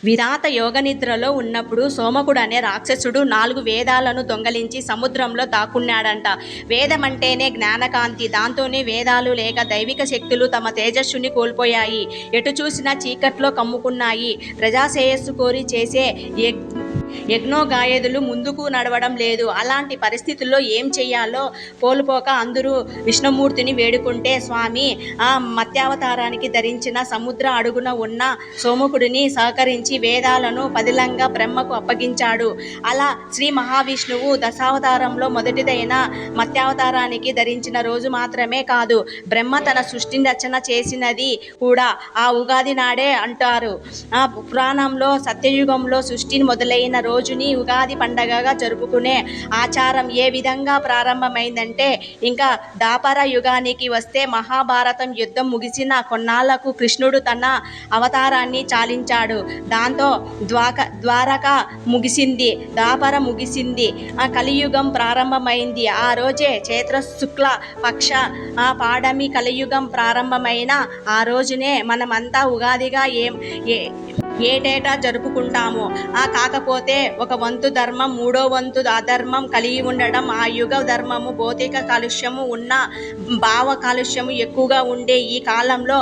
విరాత యోగనిద్రలో ఉన్నప్పుడు సోమకుడు అనే రాక్షసుడు 4 వేదాలను దొంగలించి సముద్రంలో దాక్కున్నాడంట. వేదమంటేనే జ్ఞానకాంతి. దాంతోనే వేదాలు లేక దైవిక శక్తులు తమ తేజస్సుని కోల్పోయాయి. ఎటు చూసినా చీకట్లో కమ్ముకున్నాయి. ప్రజాశ్రేయస్సు కోరి చేసే యజ్ఞోగాయదులు ముందుకు నడవడం లేదు. అలాంటి పరిస్థితుల్లో ఏం చెయ్యాలో కోల్పోక అందరూ విష్ణుమూర్తిని వేడుకుంటే స్వామి మత్స్యావతారానికి ధరించిన సముద్ర అడుగున ఉన్న సోమకుడిని సహకరించి వేదాలను పదిలంగా బ్రహ్మకు అప్పగించాడు. అలా శ్రీ మహావిష్ణువు దశావతారంలో మొదటిదైన మత్స్యావతారానికి ధరించిన రోజు మాత్రమే కాదు, బ్రహ్మ తన సృష్టిని రచన చేసినది కూడా ఆ ఉగాది నాడే అంటారు. పురాణంలో సత్యయుగంలో సృష్టి మొదలైన రోజుని ఉగాది పండగగా జరుపుకునే ఆచారం ఏ విధంగా ప్రారంభమైందంటే, ఇంకా దాపర యుగానికి వస్తే మహాభారతం యుద్ధం ముగిసిన కొన్నాళ్లకు కృష్ణుడు తన అవతారాన్ని చాలించాడు. దాంతో ద్వారక ముగిసింది, దాపర ముగిసింది, కలియుగం ప్రారంభమైంది. ఆ రోజే చైత్ర శుక్ల పక్ష పాడమి కలియుగం ప్రారంభమైన ఆ రోజునే మనమంతా ఉగాదిగా ఏటేటా జరుపుకుంటాము. కాకపోతే ఒక వంతు ధర్మం, 3వ వంతు అధర్మం కలిగి ఉండడం, ఆ యుగ ధర్మము భౌతిక కాలుష్యము ఉన్న భావ కాలుష్యము ఎక్కువగా ఉండే ఈ కాలంలో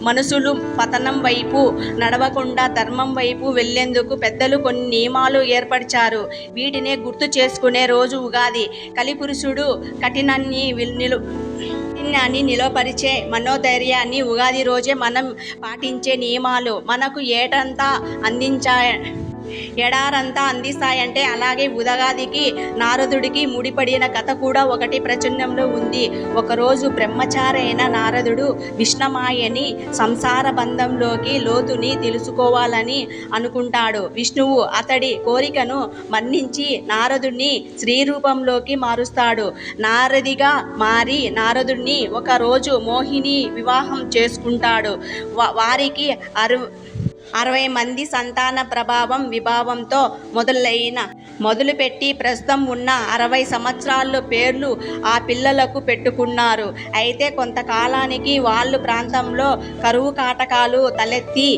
మనుషులు పతనం వైపు నడవకుండా ధర్మం వైపు వెళ్లేందుకు పెద్దలు కొన్ని నియమాలు ఏర్పరిచారు. వీటినే గుర్తు చేసుకునే రోజు ఉగాది. కలిపురుషుడు కఠినాన్ని నిలవపరిచే మనోధైర్యాన్ని ఉగాది రోజే మనం పాటించే నియమాలు మనకు ఎడారంతా అందిస్తాయంటే, అలాగే ఉగాదికి నారదుడికి ముడిపడిన కథ కూడా ఒకటి ప్రచురణంలో ఉంది. ఒకరోజు బ్రహ్మచారి అయిన నారదుడు విష్ణుమాయని సంసార బంధంలోకి లోతుని తెలుసుకోవాలని అనుకుంటాడు. విష్ణువు అతడి కోరికను మన్నించి నారదుడిని స్త్రీ రూపంలోకి మారుస్తాడు. నారదిగా మారి నారదుడిని ఒక రోజు మోహిని వివాహం చేసుకుంటాడు. వారికి 60 మంది సంతాన ప్రభావం విభావంతో మొదలుపెట్టి ప్రస్తుతం ఉన్న 60 సంవత్సరాల పేర్లు ఆ పిల్లలకు పెట్టుకున్నారు. అయితే కొంతకాలానికి వాళ్ళ ప్రాంతంలో కరువు కాటకాలు తలెత్తి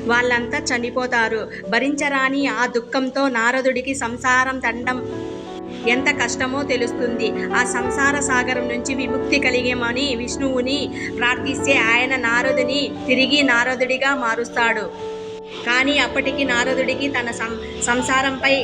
వాళ్ళంతా చనిపోతారు. భరించరాని ఆ దుఃఖంతో నారదుడికి సంసారం తండం ఎంత కష్టమో తెలుస్తుంది. ఆ సంసార సాగరం నుంచి విముక్తి కలిగేమని విష్ణువుని ప్రార్థిస్తే ఆయన నారదుని తిరిగి నారదుడిగా మారుస్తాడు. కానీ అప్పటికి నారదుడికి తన సంసారంపై